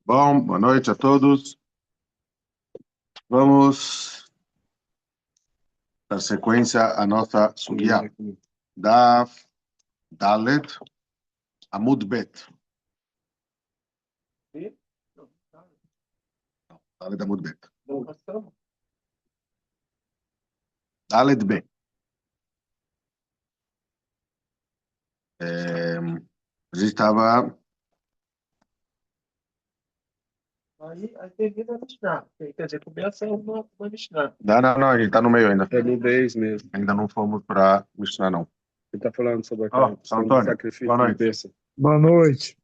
Bom, boa noite a todos. Vamos dar sequência à nossa sugya. Daf Dalet Amud Bet. Dalet Amud Bet. Dalet B. A gente estava... Aí termina a Mishnah. Quer dizer, começa uma Mishnah. Não, a gente está no meio ainda. É no 10 mesmo. Ainda não fomos para Mishnah, não. Ele está falando sobre Ó, aquela questão do Antônio, sacrifício boa de noite. besta. Boa noite.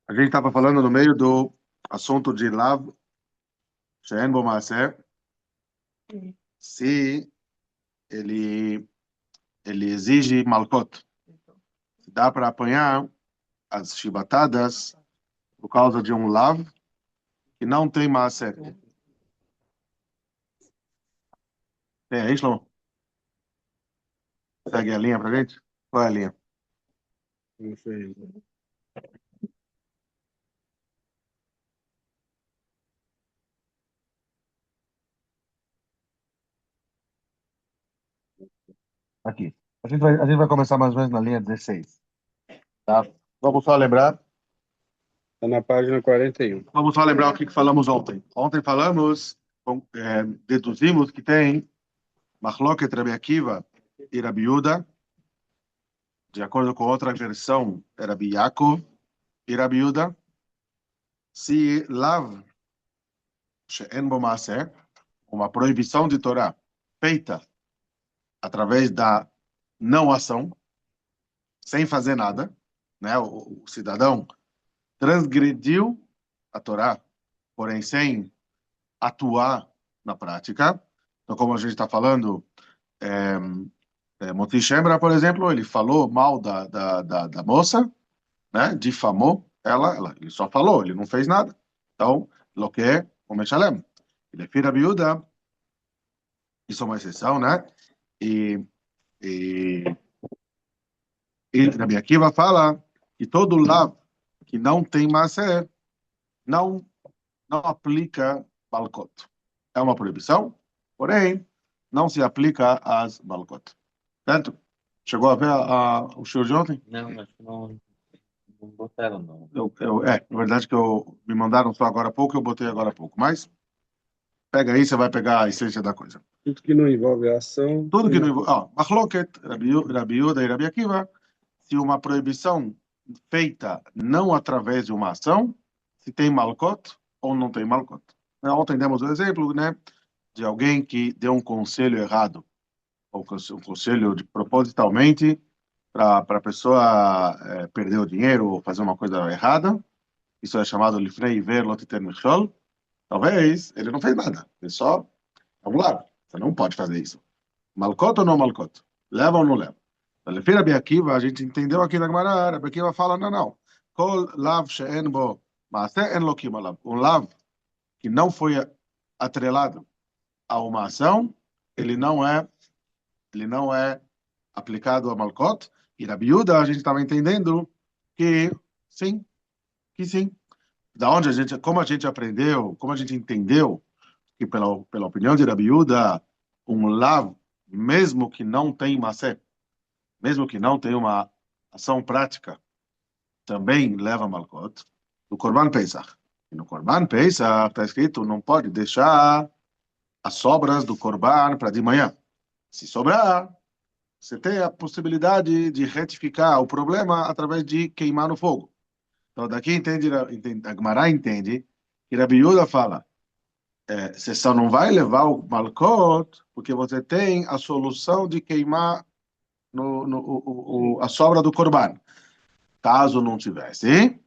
A gente estava falando no meio do assunto de Lav She'en Bo Maaser, se ele exige Malkot. Se dá para apanhar as chibatadas por causa de um Lav que não tem Maaser. Tem aí, Shlomo? Segue a linha pra gente? Qual é a linha? Não sei. Aqui. A gente vai começar mais ou menos na linha 16. Tá? Vamos só lembrar. Está na página 41. Vamos só lembrar o que falamos ontem. Ontem falamos, deduzimos que tem Machloket Rabi Akiva e Rabi Yehuda, de acordo com outra versão, era Rabi Yaakov e Rabi Yehuda. Se Lav She'en Bo Maaser, uma proibição de Torá feita através da não ação, sem fazer nada, né? O cidadão transgrediu a Torá, porém sem atuar na prática. Então, como a gente está falando, Moti Shembra, por exemplo, ele falou mal da moça, né? Difamou ele só falou, ele não fez nada. Então, lo que é o Meshalem. Ele é filho da viúva, isso é uma exceção, né? E, e, e Rabi Akiva fala que todo lav que não tem Maaser não aplica Balcot. É uma proibição, porém, não se aplica às Balcot. Certo? Chegou a ver o show de ontem? Não, acho que não botaram, não. Na verdade que me mandaram só agora há pouco, eu botei agora há pouco. Mas pega aí, você vai pegar a essência da coisa. Tudo que não envolve ação. Tudo que não envolve... Machloket, Rabi Yehuda e Rabi Akiva, se uma proibição feita não através de uma ação, se tem Malkot ou não tem Malkot. Ontem demos o exemplo, né, de alguém que deu um conselho errado, ou um conselho propositalmente para a pessoa perder o dinheiro ou fazer uma coisa errada. Isso é chamado Lifnei Iver Lot Iten Michol. Talvez ele não fez nada, ele só, vamos lá, você não pode fazer isso. Malkot ou não Malkot? Leva ou não leva? Lefi Rabi Akiva, a gente entendeu aqui na Gemara, Rabi Akiva fala, não. Kol lav she'en bo ma'aseh en lokim alav. Um lav que não foi atrelado a uma ação, ele não é aplicado a Malkot. E Rabi Yehuda, a gente estava entendendo que sim, que sim. Como a gente aprendeu, como a gente entendeu que pela opinião de Rabi Yehuda, um lav, mesmo que não tem masé, mesmo que não tenha uma ação prática, também leva Malkot, do Korban Pesach. E no Korban Pesach está escrito, não pode deixar as sobras do Korban para de manhã. Se sobrar, você tem a possibilidade de retificar o problema através de queimar no fogo. Então, daqui a Gemara entende que Rabi Yehuda fala, você só não vai levar o Malkot porque você tem a solução de queimar a sobra do Korban. Caso não tivesse,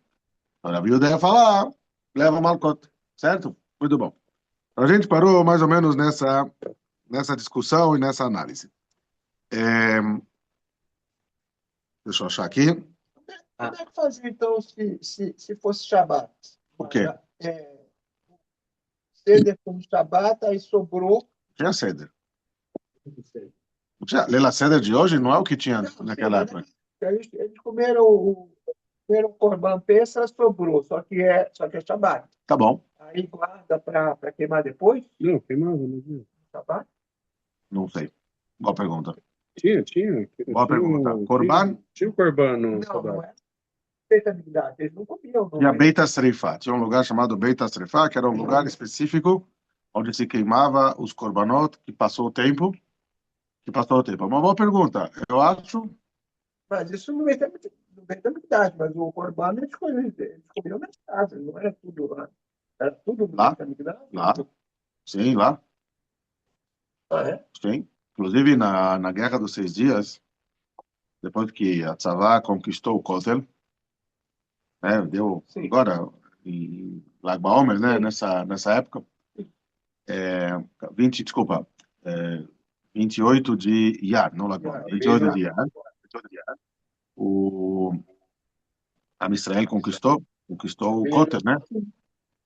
a Rabi Yehuda ia falar, leva o Malkot, certo? Muito bom. A gente parou mais ou menos nessa discussão e nessa análise. Deixa eu achar aqui. Como é que fazia, então, se fosse Shabat? O quê? Ceder como Shabat, aí sobrou. Tinha ceder. Leila Ceder de hoje não é o que tinha naquela época. Eles comeram o Corban Pessa, sobrou, só que é Shabbat. Tá bom, Aí guarda para queimar depois, Não, queimava, não tinha. Shabbat. não sei. Boa pergunta. Tinha. Boa pergunta. Corban Tinha o Corban no Não, Shabat. não é feita amizade. Eles não comiam. e a Não, Beit Asrifá. Tinha um lugar chamado Beit Asrifá, que era um lugar específico onde se queimava os korbanot que passou o tempo. Que passou o tempo. Uma boa pergunta. Eu acho. mas isso não vem da amizade, mas o Corban eles comiam nas casas, não era tudo lá. Era tudo do Lá, Beit HaMikdash? lá, sim, lá, Ah, é? sim. Inclusive na Guerra dos Seis Dias, depois que a Tzavá conquistou o Kotel, né, deu Sim. agora em Lag BaOmer, né, nessa época, 20, desculpa, é, 28 de Iyar, não Lag BaOmer, 28 de Iyar, 28 de Iyar, o Am Israel conquistou o Kotel, né?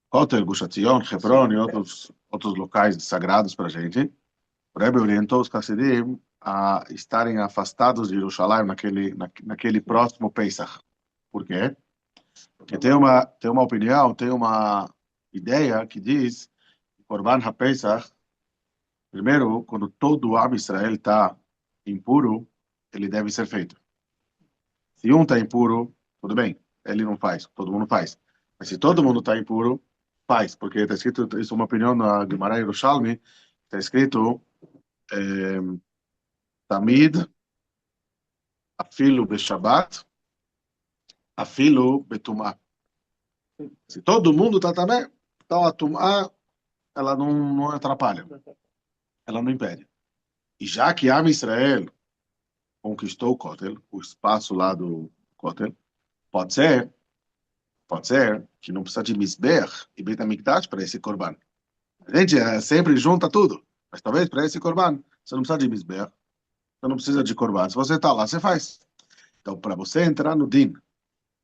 Kotel, Gush Etzion, Hebron e outros locais sagrados para a gente. O Rebbe orientou os Hassidim a estarem afastados de Jerusalém naquele próximo Pesach. Por quê? Porque tem uma opinião, tem uma ideia que diz que Korban HaPesach, primeiro, quando todo o Am Israel está impuro, ele deve ser feito. Se um está impuro, tudo bem, ele não faz, todo mundo faz. Mas se todo mundo está impuro, faz, porque está escrito, isso é uma opinião na Gemara Yerushalmi, está escrito eh, Tamid, afilo Beshabbat, afilo Betumá. Se todo mundo está também, então a Tumá, ela não atrapalha, ela não impede. E já que Am Israel conquistou o Kotel, o espaço lá do Kotel, pode ser, pode ser que não precisa de Mizbeach e Beit HaMikdash para esse Korban. A gente sempre junta tudo, mas talvez para esse Korban, você não precisa de Mizbeach, você não precisa de Korban. Se você está lá, você faz. Então, para você entrar no Din,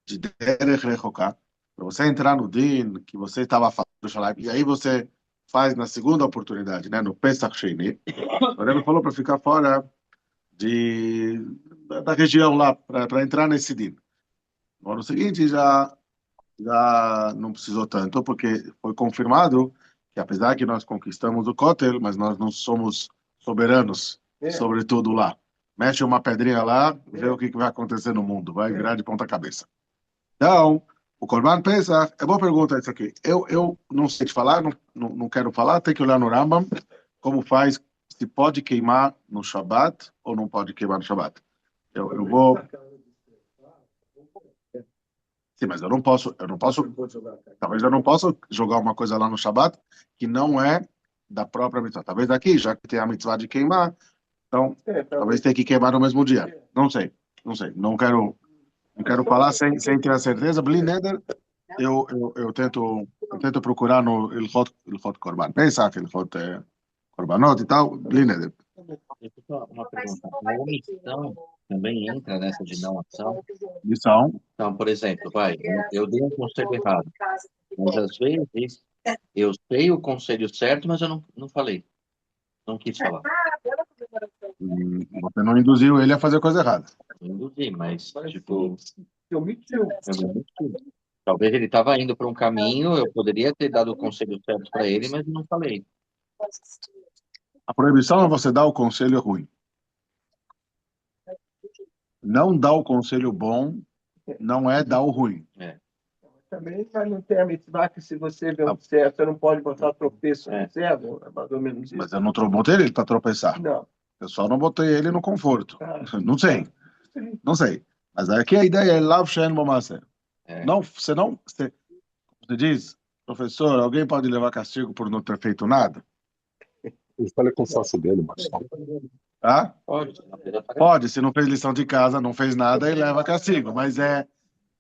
de Derech Rechoká, para você entrar no Din, que você estava fazendo Shalim, e aí você faz na segunda oportunidade, né, no Pesach Sheni, o Rebbe falou para ficar fora da região lá, para entrar nesse Din. No ano seguinte já não precisou tanto, porque foi confirmado que apesar que nós conquistamos o Kotel, mas nós não somos soberanos sobre tudo lá. Mete uma pedrinha lá, vê o que vai acontecer no mundo, vai virar de ponta cabeça. Então, o Corban Pesach, é boa pergunta isso aqui. Eu não sei te falar, não quero falar, tem que olhar no Rambam como faz, se pode queimar no Shabat ou não pode queimar no Shabat. Eu vou. Sim, mas eu não posso, talvez eu não possa jogar uma coisa lá no Shabat que não é da própria mitzvah. Talvez aqui, já que tem a mitzvah de queimar, então talvez tenha que queimar no mesmo dia. Não sei, não sei. Não quero falar sem ter a certeza. Bli neder, eu tento procurar no Ilhot Korban Pesach, Ilhot Korbanot e tal, bli neder. Deixa eu só uma pergunta. A omissão também entra nessa de não ação? Lição. Então, por exemplo, eu dei um conselho errado, mas às vezes eu sei o conselho certo, mas eu não falei, não quis falar. Você não induziu ele a fazer coisa errada. Eu induzi, mas, tipo, Se omitiu. eu me omiti. Talvez ele estava indo para um caminho, eu poderia ter dado o conselho certo para ele, mas não falei. A proibição é você dar o conselho ruim. Não dar o conselho bom não é dar o ruim. É, Também mas não tem a mitzvah que se você vê um cego, você não pode botar tropeço no cego, é mais ou menos isso. Mas eu não botei ele para tropeçar. Não. Eu só não botei ele no conforto. Ah, Não sei, sim. não sei. Mas aqui a ideia é Lav Shen Bomaser. é. Não, você diz, professor, alguém pode levar castigo por não ter feito nada? Ele fala com o sócio dele, Marcelo. Tá? Pode, senão a pessoa paga. Pode, se não fez lição de casa, não fez nada e leva castigo. Mas é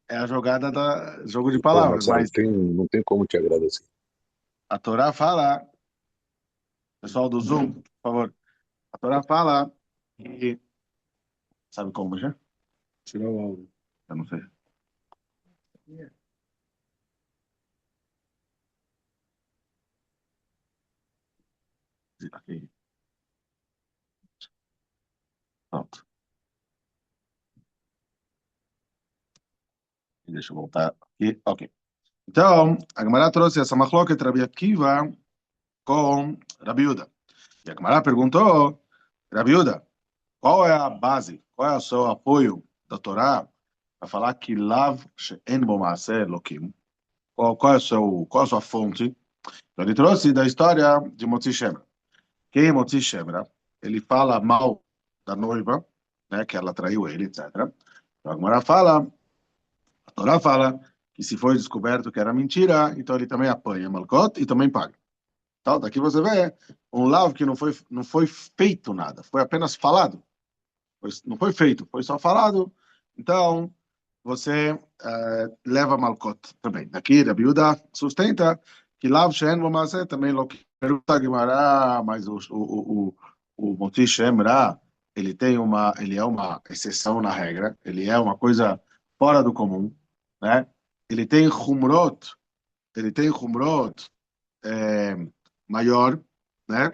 a jogada da jogo de Pô, palavras. Marcelo, Mas não tem como te agradecer. a Torá fala, pessoal do Zoom, por favor, a Torá fala que, sabe como, já? Tirar o áudio. Eu não sei. Aqui. Pronto. Deixa eu voltar aqui. Ok. Então, a Gemara trouxe essa machloket Rabi Akiva com Rabi Yehuda. E a Gemara perguntou, Rabi Yehuda, qual é a base, qual é o seu apoio da Torá para falar que lav she'en bo ma'aseh Elokim? Qual é a sua fonte? Então, ele trouxe da história de Motzi Shemra. Quem é Motzi Shemra? Ele fala mal da noiva, né, que ela traiu ele, etc. Então, a Gemara fala, a Torá fala que se foi descoberto que era mentira, então ele também apanha Malkot e também paga. Então, daqui você vê um lav que não foi feito nada, foi apenas falado. Não foi feito, foi só falado. Então, você leva Malkot também. Daqui, Rabi Yehuda sustenta que lav she'en bo ma'aseh também lo que pergunta a Gemara, mas o Motzi Shemra, ele é uma exceção na regra, ele é uma coisa fora do comum, né? Ele tem humrot é, maior, né?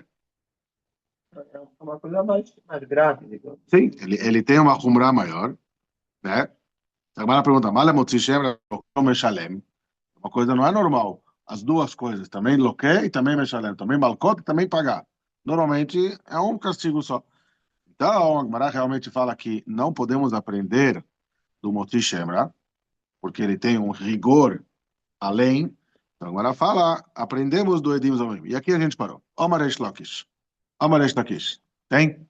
É uma coisa mais grave, digamos. Sim, ele tem uma humra maior, né? A Gemara pergunta, Mala Motzi Shemra ou Meshalem? Uma coisa não é normal. As duas coisas, também loque e também Meshalem, também Malkot e também pagar. Normalmente é um castigo só. Então, a Gemara realmente fala que não podemos aprender do Motzi Shemra, porque ele tem um rigor além. Então, a Gemara fala, aprendemos do Edim Zomim. E aqui a gente parou. Omar Reish Lakish. Omar Reish Lakish. Tem?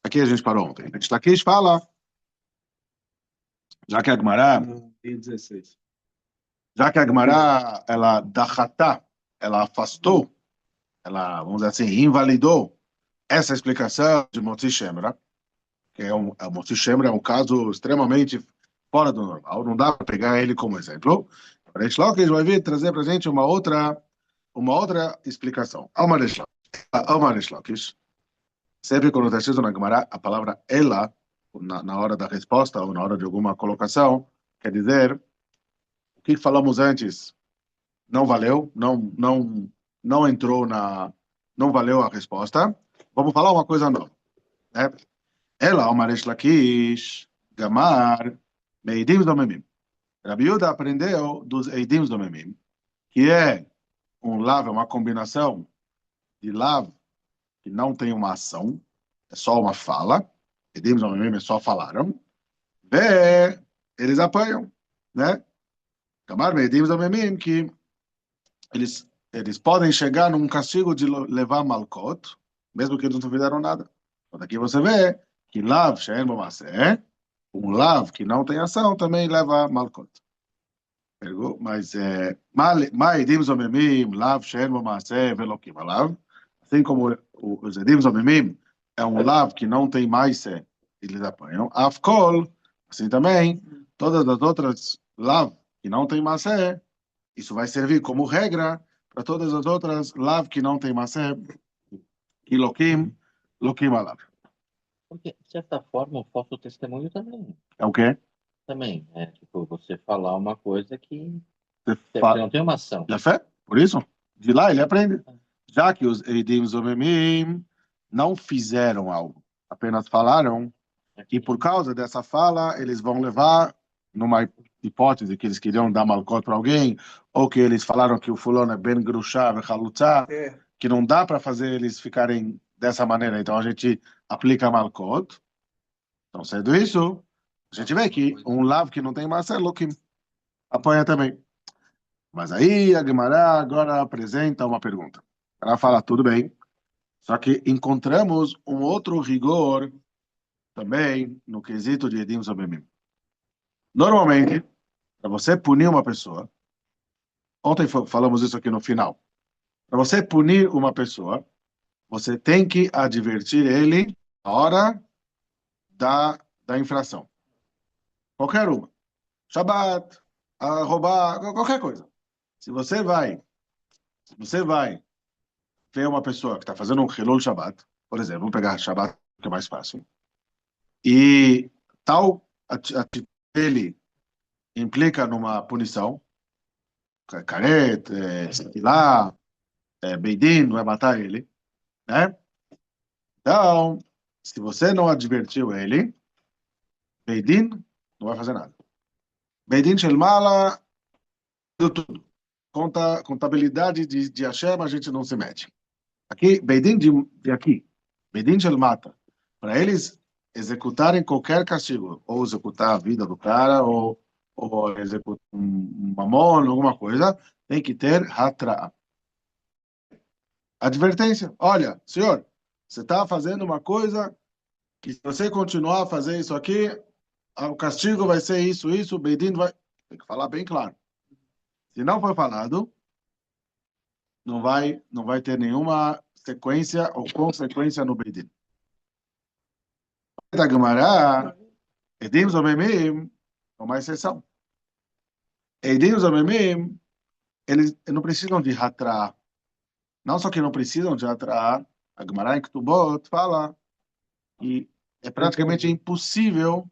Aqui a gente parou ontem. Reish Lakish fala, já que a Gemara, Tem 16. já que a Gemara, ela dachatá, ela afastou, ela, vamos dizer assim, invalidou essa explicação de Motzi Shemra, que o Motzi Shemra é um caso extremamente fora do normal, não dá para pegar ele como exemplo. O Reish Lakish vai vir trazer para a gente uma outra explicação. Alma Reish Lakish, sempre quando está escrito na Gemara a palavra ela, na hora da resposta ou na hora de alguma colocação, quer dizer, o que falamos antes não valeu, não entrou não valeu a resposta. Vamos falar uma coisa nova, né? Ela, Omar Reish Lakish, Gamar, Meidim Domemim. Rabi Yehuda aprendeu dos Eidim Domemim, que é um lav, é uma combinação de lav que não tem uma ação, é só uma fala. Eidim Domemim é só falaram. Eles apanham, né? Gamar, Meidim Domemim, que eles podem chegar num castigo de levar Malkot, mesmo que eles não fizeram nada. Então, daqui você vê que lav she'en bo ma'aseh, um lav que não tem ação, também leva Malkot. Mas ma edim zomemim, lav she'en bo ma'aseh velokim alav, assim como os edim zomemim é um lav que não tem ma'aseh, eles apanham. Afkol, assim também, todas as outras lav que não tem ma'aseh, isso vai servir como regra para todas as outras lav que não tem maçã, que loquim alav. Porque, de certa forma, o falso testemunho também. É o quê? Também, é tipo você falar uma coisa que Você você não tem uma ação. Já fé? Por isso, de lá ele aprende. Já que os Eidim Zomemim não fizeram algo, apenas falaram, e por causa dessa fala, eles vão levar, numa hipótese que eles queriam dar malcot para alguém, ou que eles falaram que o fulano é ben grushá, vechalutzá, que não dá para fazer eles ficarem dessa maneira, então a gente aplica malcot. Então, sendo isso, a gente vê que um lav que não tem massa é loquim, apanha também. Mas aí a Gemara agora apresenta uma pergunta. Ela fala, tudo bem, só que encontramos um outro rigor também no quesito de Edim Zomemim. Normalmente, para você punir uma pessoa, ontem falamos isso aqui no final, para você punir uma pessoa, você tem que advertir ele na hora da infração. Qualquer uma. Shabbat, a roubar, qualquer coisa. Se você vai ver uma pessoa que está fazendo um Hilul Shabbat, por exemplo, vamos pegar Shabbat, que é mais fácil, e tal atitude dele implica numa punição, caret, lá, Beidin, vai matar ele, né? Então, se você não advertiu ele, Beidin não vai fazer nada. Beidin Shel Mala, tudo. Contabilidade de Hashem, a gente não se mete. Aqui, Beidin de aqui, Beidin Shel Mata, para eles executarem qualquer castigo, ou executar a vida do cara, ou executar um mamon, alguma coisa, tem que ter hatra. Advertência. Olha, senhor, você está fazendo uma coisa que se você continuar a fazer isso aqui, o castigo vai ser isso, o Beidin vai... Tem que falar bem claro. Se não for falado, não vai ter nenhuma sequência ou consequência no Beidin. Da Gemara, Edim Zomemim, é uma exceção. Edim Zomemim, eles não precisam de Hatra. Não só que não precisam de Hatra, a Gemara em Ketubot fala que é praticamente impossível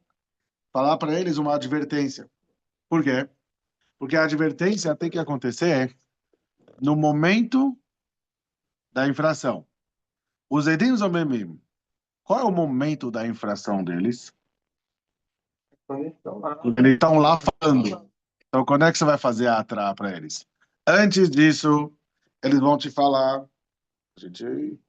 falar para eles uma advertência. Por quê? Porque a advertência tem que acontecer no momento da infração. Os Edim Zomemim, qual é o momento da infração deles? Quando eles estão lá. Quando eles estão lá falando. Então, quando é que você vai fazer a atra para eles? Antes disso, eles vão te falar. A gente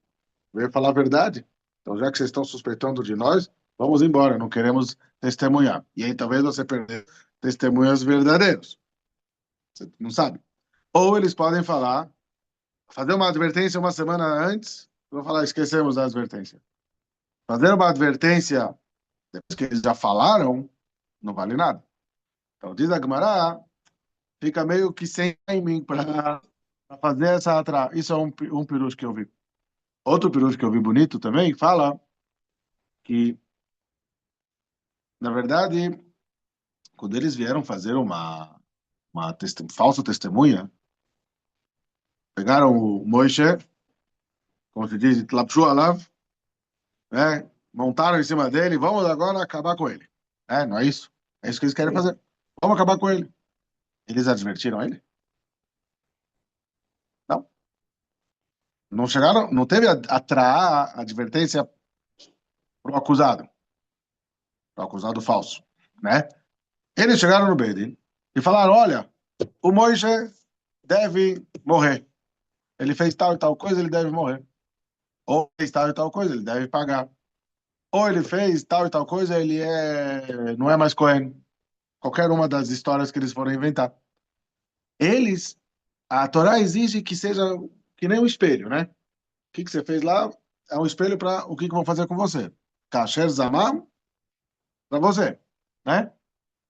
veio falar a verdade. Então, já que vocês estão suspeitando de nós, vamos embora. Não queremos testemunhar. E aí, talvez você perder testemunhas verdadeiros. Você não sabe. Ou eles podem falar, fazer uma advertência uma semana antes. Vão falar, esquecemos da advertência. Fazer uma advertência depois que eles já falaram, não vale nada. Então, diz a Gemara, fica meio que sem timing para fazer essa atra. Isso é um pirush que eu vi. Outro pirush que eu vi bonito também fala que, na verdade, quando eles vieram fazer uma falsa testemunha, pegaram o Moishe, como se diz, tlapshu alav, né? Montaram em cima dele, vamos agora acabar com ele. Não é isso? É isso que eles querem fazer. Vamos acabar com ele. Eles advertiram ele? Não. Não chegaram, não teve a advertência para o acusado falso, né? Eles chegaram no Bedin e falaram, olha, o Moishe deve morrer. Ele fez tal e tal coisa, ele deve morrer. Ou fez tal e tal coisa, ele deve pagar. Ou ele fez tal e tal coisa, não é mais Cohen. Qualquer uma das histórias que eles foram inventar. A Torá exige que seja que nem um espelho, né? O que você fez lá é um espelho para o que vão fazer com você. Kasher Zamam, para você, né?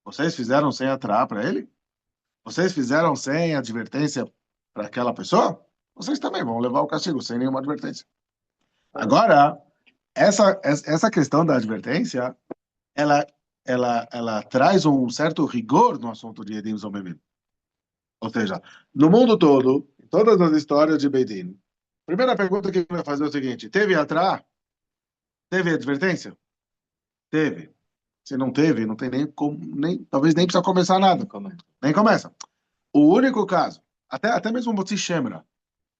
Vocês fizeram sem atrair para ele? Vocês fizeram sem advertência para aquela pessoa? Vocês também vão levar o castigo sem nenhuma advertência. Agora, essa questão da advertência, ela traz um certo rigor no assunto de Edim Zomemim. Ou seja, no mundo todo, em todas as histórias de Beidin, primeira pergunta que vai fazer é o seguinte: teve atrás? Teve advertência? Teve. Se não teve, não tem talvez nem precisa começar nada. Nem começa. O único caso, até mesmo o Motzi Shemra.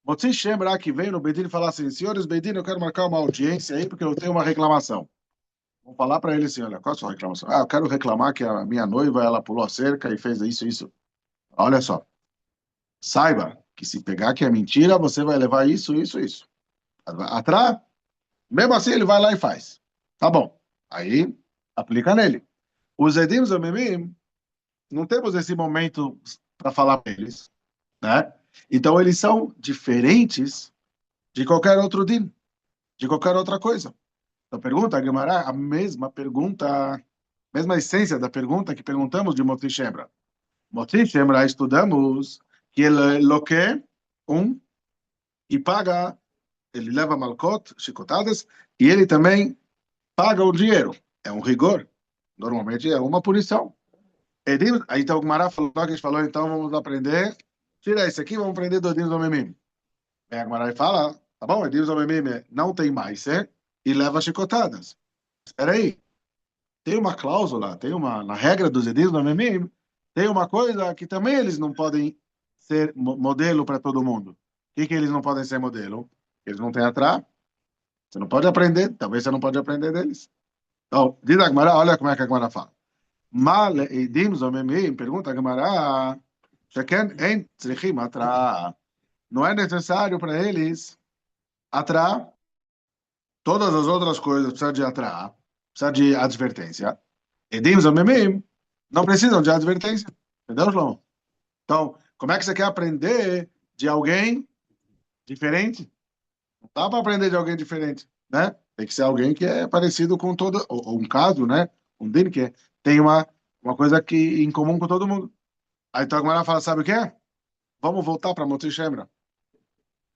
Motzi Shemra que veio no Beidin e falou assim: senhores Beidin, eu quero marcar uma audiência aí porque eu tenho uma reclamação. Vamos falar para ele assim: olha, qual é a sua reclamação? Eu quero reclamar que a minha noiva ela pulou a cerca e fez isso. Olha só. Saiba que se pegar que é mentira, você vai levar isso. Atrás, mesmo assim ele vai lá e faz. Tá bom. Aí, aplica nele. Os Edim Zomemim, não temos esse momento para falar para eles, né? Então eles são diferentes de qualquer outro din, de qualquer outra coisa. Então pergunta a Gemara, a mesma essência da pergunta que perguntamos de Motzi Shemra. Motzi Shemra estudamos que ele loque e paga, ele leva malcot, chicotadas, e ele também paga o dinheiro. É um rigor. Normalmente é uma punição. Aí então o Gemara falou, que a gente falou, então vamos aprender, tira esse aqui, vamos aprender do Edim Zomemim. Aí a Gemara fala, tá bom, Edim Zomemim não tem mais, e leva chicotadas. Espera aí. Tem uma cláusula, na regra dos Edim Zomemim, tem uma coisa que também eles não podem ser modelo para todo mundo. O que eles não podem ser modelo? Eles não têm atrás. Você não pode aprender, talvez você não pode aprender deles. Então, diz a Gemara, olha como é que a Gemara fala. Mal Eidim Zomemim, pergunta a Gemara, Sheken en tzrichim atra. Não é necessário para eles atra. Todas as outras coisas precisam de atra, precisa de advertência. Edim Zomemim não precisam de advertência. Entendeu, João? Então, como é que você quer aprender de alguém diferente? Não dá para aprender de alguém diferente, né? Tem que ser alguém que é parecido com todo, ou um caso, né? Um din que tem uma coisa que em comum com todo mundo. Aí então a Gemara fala, sabe o quê? Vamos voltar para Moti Shemra.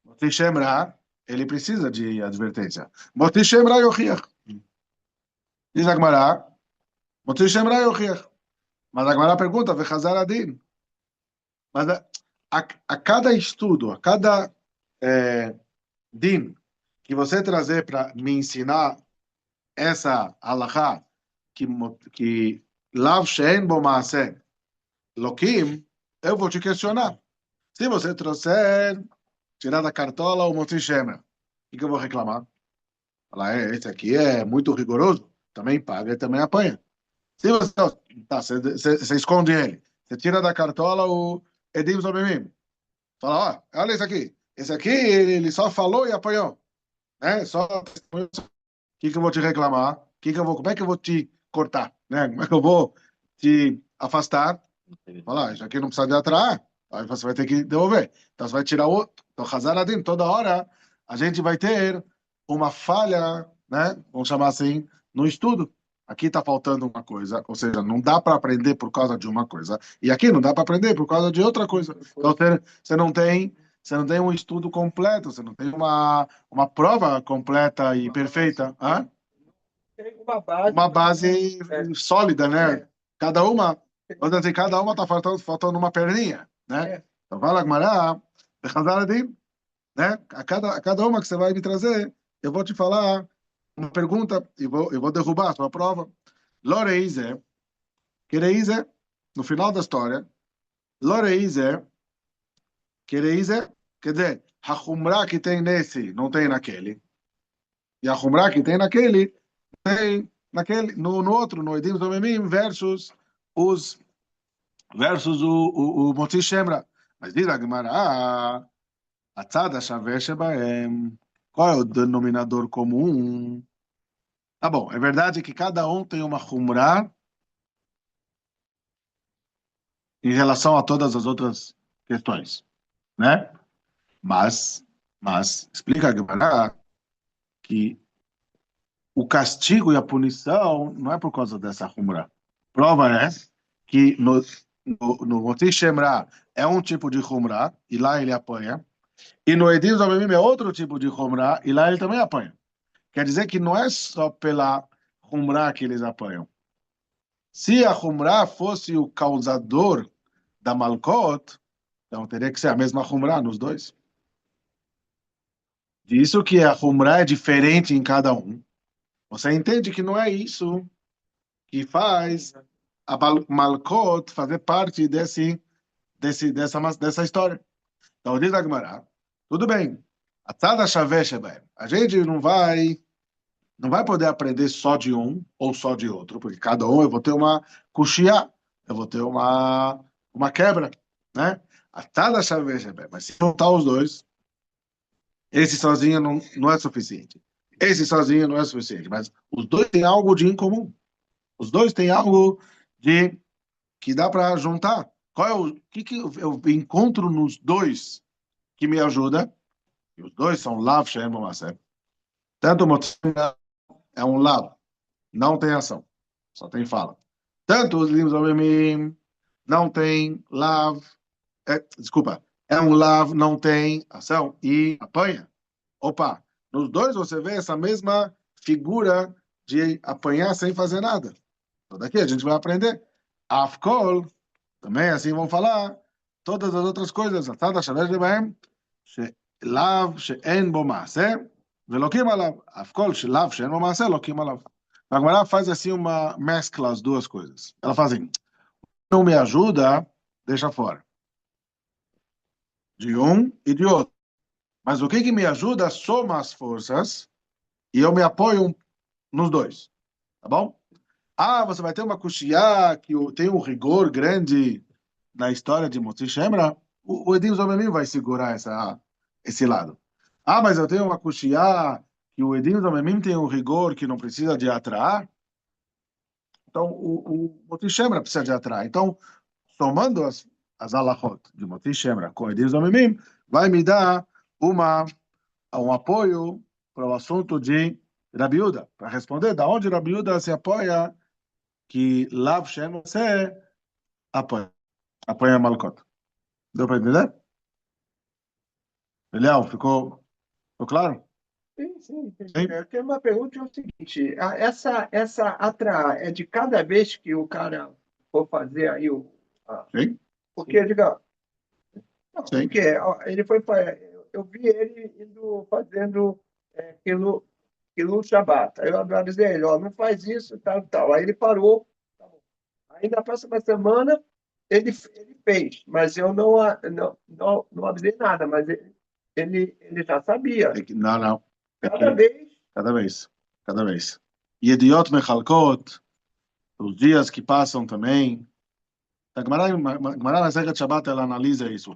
Moti Shemra, ele precisa de advertência. Moti Shemra yochiach. Diz a Gemara, Moti Shemra yochiach. Mas a Gemara pergunta, vechazar adin. Mas a cada estudo, a cada din que você trazer para me ensinar essa halakha que lav she'en bo maaseh lokim, eu vou te questionar. Se você trouxer tirar da cartola o Moti Shemer, o que eu vou reclamar? Falar, esse aqui é muito rigoroso, também paga e também apanha. Se você, tá, você esconde ele, você tira da cartola o Edim Zomemim, fala, ó, olha esse aqui ele só falou e apanhou, né? Só o que eu vou te reclamar? Como é que eu vou te cortar, né? Como é que eu vou te afastar? Falar, isso aqui não precisa de atrair, aí você vai ter que devolver. Então você vai tirar outro. Então, Hazar Adin, toda hora a gente vai ter uma falha, né? Vamos chamar assim, no estudo. Aqui está faltando uma coisa, ou seja, não dá para aprender por causa de uma coisa. E aqui não dá para aprender por causa de outra coisa. Então você não tem um estudo completo, você não tem uma prova completa e perfeita. Hã? Tem Uma base sólida, né? Cada uma, vamos dizer, cada uma está faltando uma perninha, né? Então fala, Gmará, Hazar Adin, né? A cada uma que você vai me trazer, eu vou te falar uma pergunta e vou derrubar a sua prova. Loreize, Kereize, no final da história, Loreize, Kereize, quer dizer, Hachumra que tem nesse, não tem naquele. E a Humra que tem naquele, tem no outro, no Edim Zomemim, versus o Moti Shemra. Mas diz a Gemara, Atzad HaShaveh Shebahem, qual é o denominador comum? Tá bom, é verdade que cada um tem uma Humra em relação a todas as outras questões, né? Mas explica a Gemara que o castigo e a punição não é por causa dessa Humra. Prova é que no Moti Shemra é um tipo de Humra, e lá ele apanha, e no Edim Zomemim é outro tipo de Humra, e lá ele também apanha. Quer dizer que não é só pela Humra que eles apanham. Se a Humra fosse o causador da Malkot, então teria que ser a mesma Humra nos dois. Disso que a Humra é diferente em cada um. Você entende que não é isso que faz a Malkot fazer parte dessa história. Então diz a Gemara, tudo bem, a gente não vai poder aprender só de um ou só de outro, porque cada um eu vou ter uma kushia, eu vou ter uma quebra, né? Mas se juntar os dois, esse sozinho não é suficiente. Esse sozinho não é suficiente, mas os dois têm algo de incomum. Os dois têm algo que dá para juntar. Qual é o que eu encontro nos dois que me ajuda? E os dois são Lav Shem Maaseh. Tanto o Motzim é um Lav, não tem ação, só tem fala. Tanto os Lim Zomemim não tem Lav, desculpa, é um Lav, não tem ação e apanha. Opa, nos dois você vê essa mesma figura de apanhar sem fazer nada. Então daqui a gente vai aprender. Afkol, também assim vão falar, todas as outras coisas, Atzad HaShaveh Shebahem, Lav she'en bo maaseh, velokim alav. Afkol lav she'en bo maaseh, lokim alav. A Gemara faz assim uma mescla as duas coisas. Ela faz assim, não me ajuda, deixa fora. De um e de outro. Mas o que me ajuda soma as forças e eu me apoio nos dois. Tá bom? você vai ter uma kushia que tem um rigor grande na história de Motzi Shemra, o Edim Zomemim vai segurar esse lado. Mas eu tenho uma kushia que o Edim Zomemim tem um rigor que não precisa de atraar, então o Motzi Shemra precisa de atraar. Então, somando as alahot de Motzi Shemra com Edim Zomemim, vai me dar um apoio para o assunto de Rabi Yehuda, para responder da onde Rabi Yehuda se apoia que Lav Shem você apoia Malkot. Deu para entender? Eliel, ficou claro? Sim, sim, entendi. Sim? Eu tenho uma pergunta, é o seguinte, essa atra é de cada vez que o cara for fazer aí Sim? porque, diga, não, Sim. porque ó, eu vi ele indo fazendo aquilo Shabbat. Aí eu avisei ele, ó, não faz isso, tal, tal. Aí ele parou. Tá bom. Aí na próxima semana ele fez, mas eu não avisei nada, mas ele já sabia. Não. Cada vez. Cada vez. Cada vez. Yediot Mechalkot, os dias que passam também. A Gemara na Sechet Shabbat, ela analisa isso.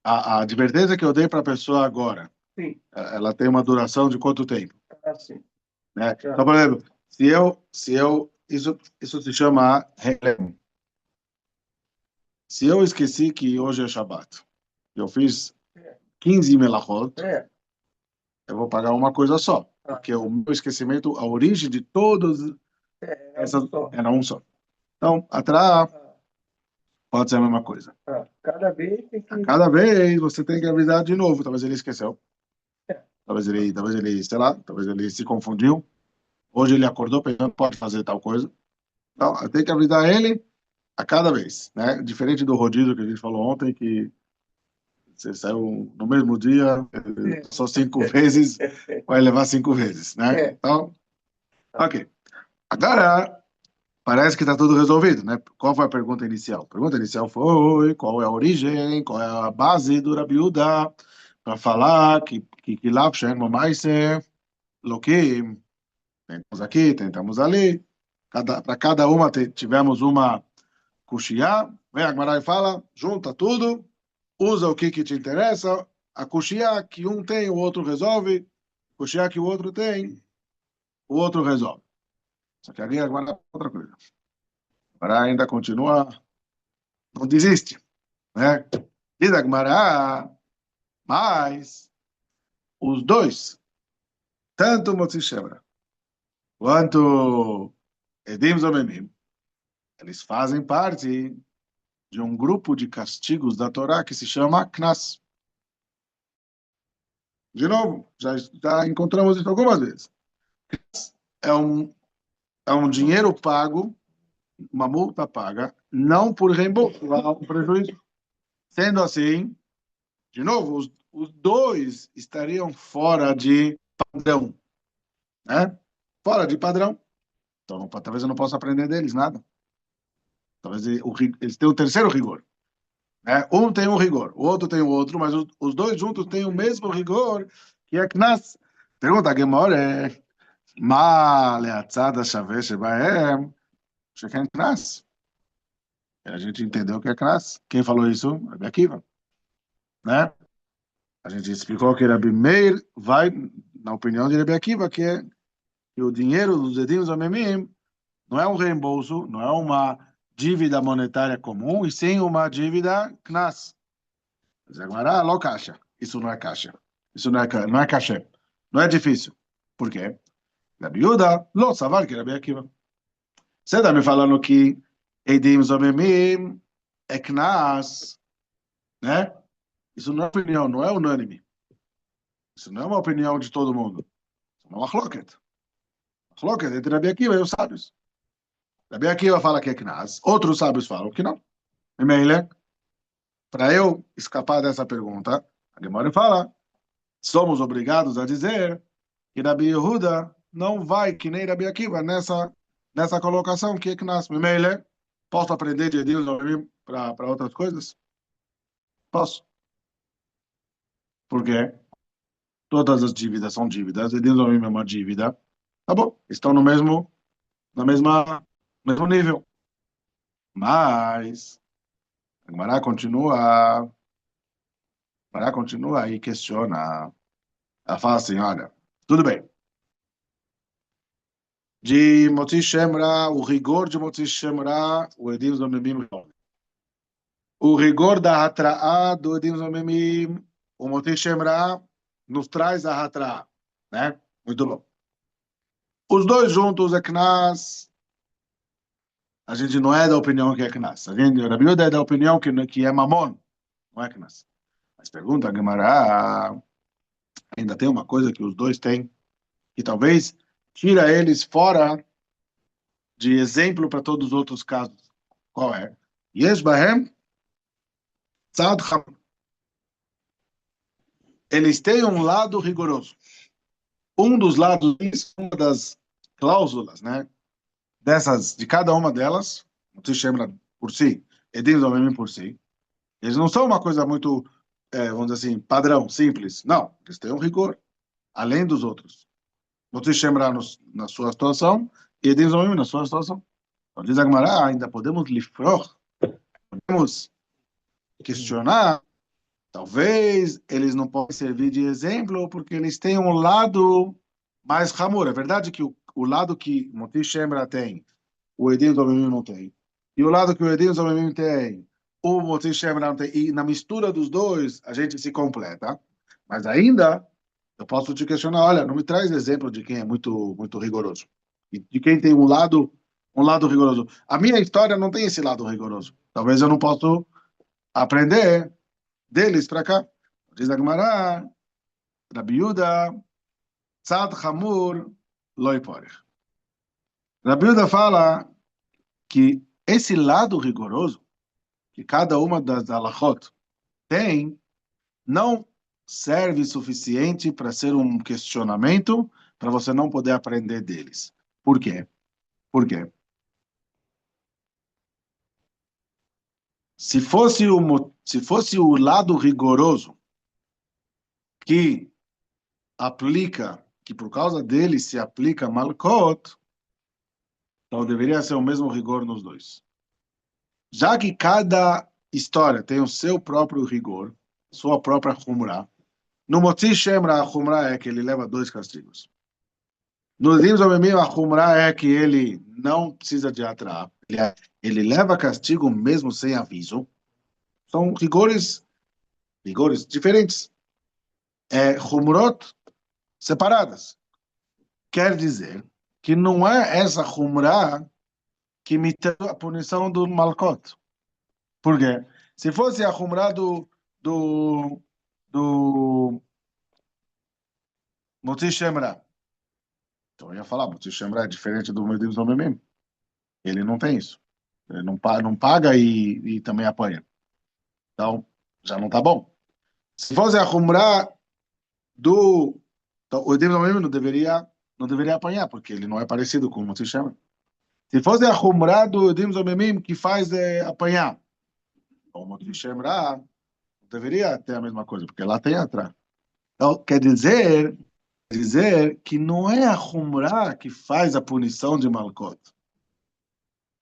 A advertência que eu dei para a pessoa agora, Sim, ela tem uma duração de quanto tempo? assim. Né? Então, por exemplo, isso se chama relem. Se eu esqueci que hoje é Shabbat, eu fiz 15 melachot, eu vou pagar uma coisa só, porque o meu esquecimento, a origem de todas essas era um só. Então, atrás pode ser a mesma coisa. Cada vez tem que. Cada vez você tem que avisar de novo. Talvez ele esqueceu. Talvez ele, sei lá, talvez ele se confundiu. Hoje ele acordou pensando que pode fazer tal coisa. Então, tem que avisar ele a cada vez, né? Diferente do rodízio que a gente falou ontem, que você saiu no mesmo dia, só 5 vezes, vai levar 5 vezes, né? Então, ok. Agora, parece que está tudo resolvido, né? Qual foi a pergunta inicial? A pergunta inicial foi qual é a origem, qual é a base do Rabi Yehuda para falar que lá mais Loquim, tentamos aqui, tentamos ali, para cada uma tivemos uma kushia, vem a Gemara e fala, junta tudo, usa o que te interessa, a kushia que um tem, o outro resolve, kushia que o outro tem, o outro resolve. Só que ali agora é outra coisa. Agora ainda continua, não desiste, né? Diz a Gemara, mas os dois, tanto Motzi Shemra quanto Edim Zomemim, eles fazem parte de um grupo de castigos da Torá que se chama Knas. De novo, já encontramos isso algumas vezes. É um, é um dinheiro pago, uma multa paga, não por reembolso, há um prejuízo. Sendo assim, de novo, os dois estariam fora de padrão, né? Fora de padrão. Então, talvez eu não possa aprender deles nada. Talvez eles tenham o terceiro rigor. Né? Um tem um rigor, o outro tem o outro, mas os dois juntos têm o mesmo rigor que é Knas. Pergunta a Gemara, מה להצד השווה שבהם שכן קנס? A gente entendeu que é Knas. Quem falou isso? Rabi Akiva. Né? A gente explicou que Rabi Meir vai, na opinião de Rabi Akiva, que o dinheiro dos Edim Zomemim não é um reembolso, não é uma dívida monetária comum, e sim uma dívida Knas. Mas agora, lo caixa. Isso não é caixa. Isso não é cachê. Não é difícil. Por quê? Rabi Yehuda, lo savar que Rabi Akiva. Você está me falando que Eidim Zomemim é Knas, né? Isso não é opinião, não é unânime. Isso não é uma opinião de todo mundo. Isso é uma machloket. Machloket entre Rabi Akiva e os sábios. Rabi Akiva fala que é Knas, outros sábios falam que não. E Meile, para eu escapar dessa pergunta, a Gemara fala, somos obrigados a dizer que Rabi Yehuda não vai que nem Rabi Akiva nessa colocação que é Knas. E Meile, posso aprender de Edil para outras coisas? Posso. Por quê? Todas as dívidas são dívidas, Edil é uma dívida. Tá bom, estão na mesma mesmo nível. Mas a Gemara continua e questiona. Ela fala assim, olha, tudo bem. De Motzi Shemra, o rigor de Motzi Shemra, o Edim Zomemim. O rigor da Hatra'a do Edim Zomemim, o Motzi Shemra, nos traz a Hatra'a, né? Muito bom. Os dois juntos é Knas. A gente não é da opinião que é Knas. A gente, Rabi Yehuda é da opinião que é Mamon, não é Knas. Mas pergunta a Gemara, ainda tem uma coisa que os dois têm, que talvez tira eles fora de exemplo para todos os outros casos. Qual é? Yesh Bahem Tzad Hamur. Eles têm um lado rigoroso. Um dos lados, uma das cláusulas, né? De cada uma delas, não se chama por si, Edim Zomemim por si, eles não são uma coisa muito, vamos dizer assim, padrão, simples. Não, eles têm um rigor, além dos outros. Não se chama na sua situação, e Edim Zomemim na sua situação. Então, diz a Gemara, ainda podemos lifroch, podemos questionar. Talvez eles não possam servir de exemplo porque eles têm um lado mais ramor. É verdade que o lado que Moti Shemra tem, o Edim Zomemim não tem. E o lado que o Edim Zomemim tem, o Moti Shemra não tem. E na mistura dos dois, a gente se completa. Mas ainda, eu posso te questionar, olha, não me traz exemplo de quem é muito, muito rigoroso. E de quem tem um lado rigoroso. A minha história não tem esse lado rigoroso. Talvez eu não possa aprender deles para cá. Diz a Gemara, Rabi Yehuda, Tzad Hamur, Loi Porech. Rabi Yehuda fala que esse lado rigoroso, que cada uma das halachot tem, não serve suficiente para ser um questionamento para você não poder aprender deles. Por quê? Por quê? Se fosse o lado rigoroso que aplica, que por causa dele se aplica Malkot, então deveria ser o mesmo rigor nos dois. Já que cada história tem o seu próprio rigor, sua própria Humrah, no Motzi Shemra, a Humrah é que ele leva 2 castigos. No Edim Zomemim, a Humrah é que ele não precisa de atrair. Ele leva castigo mesmo sem aviso. São rigores diferentes. Humrot separadas. Quer dizer que não é essa Humrah que me teve a punição do Malkot. Por quê? Se fosse a Humrah do Motzi Shemra, então eu ia falar, Motzi Shemra é diferente do Medim Zomemim. Ele não tem isso. Ele não paga e também apanha. Então, já não tá bom. Se fosse a Humrah do... Então, o Medim Zomemim não deveria apanhar, porque ele não é parecido com o Motzi Shemra. Se fosse a Humrah do Edim Zomemim que faz apanhar, o Motzi Shemra deveria ter a mesma coisa, porque lá tem atrás. Então, quer dizer que não é a Humrah que faz a punição de Malkot.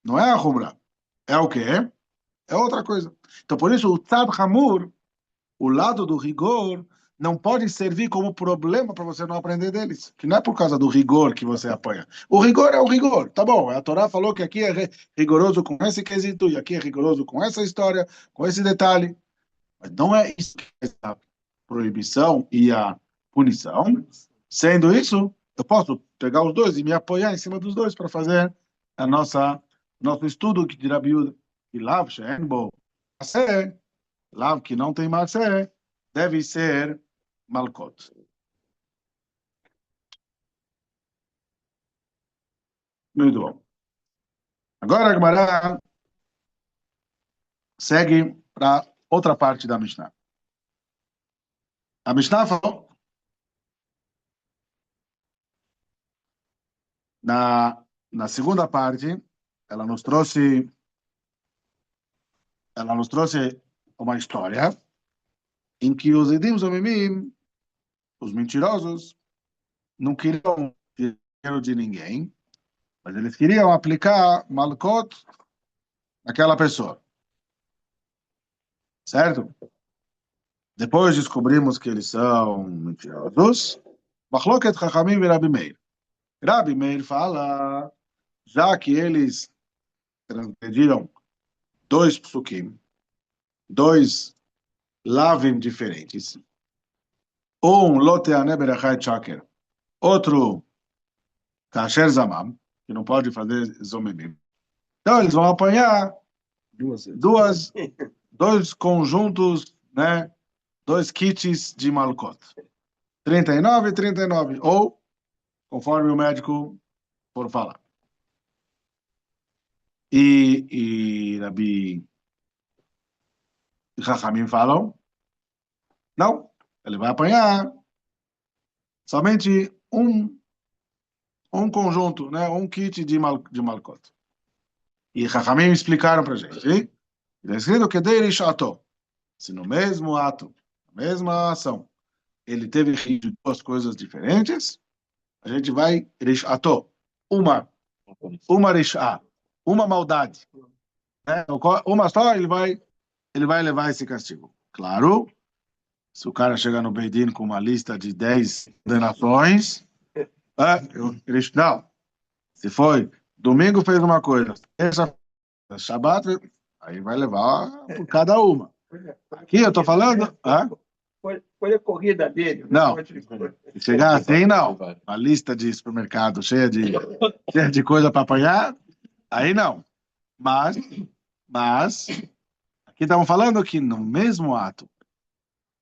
Não é a Humrah. É o quê? É outra coisa. Então, por isso, o Tzad Hamur, o lado do rigor, não pode servir como problema para você não aprender deles. Que não é por causa do rigor que você apanha. O rigor é o rigor. Tá bom, a Torá falou que aqui é rigoroso com esse quesito e aqui é rigoroso com essa história, com esse detalhe. Mas não é isso que é a proibição e a punição. Sendo isso, eu posso pegar os dois e me apoiar em cima dos dois para fazer nosso estudo que de Rabi Yehuda. E Lav she'en bo Maaseh, Lav que não tem Maaseh, deve ser Malkot. Muito bom. Agora a Gemara segue para outra parte da Mishnah. A Mishnah falou na segunda parte, ela nos trouxe uma história em que os Edim Zomemim, os mentirosos, não queriam dinheiro de ninguém Mas eles queriam aplicar Malkot naquela pessoa. Certo? Depois descobrimos que eles são mentirosos. Machloket Chachamim e Rabi Meir. Rabi Meir fala, já que eles transgrediram dois psukim, dois lavim diferentes, um Loteane Berachai Chaker, outro Kasher Zamam, que não pode fazer Zomemim. Então eles vão apanhar dois conjuntos, né? Dois kits de Malkot. 39 e 39. Ou, conforme o médico for falar. E Rabi Chachamim falam, não, ele vai apanhar somente um conjunto, né? Um kit de Malkot. E Chachamim explicaram para a gente. Está escrito que Deirish Ato. Se no mesmo ato, na mesma ação, ele teve de duas coisas diferentes, a gente vai Rish Ato. Uma Rishá. Uma maldade. Né? Uma só, ele vai levar esse castigo. Claro, se o cara chegar no Beidin com uma lista de 10 condenações, não. Se foi, domingo fez uma coisa, terça, Shabat, aí vai levar por cada uma. Aqui eu estou falando... Foi a corrida dele. Não, se chegar assim, não. A lista de supermercado cheia de coisa para apanhar, aí não. Mas, aqui estamos falando que no mesmo ato,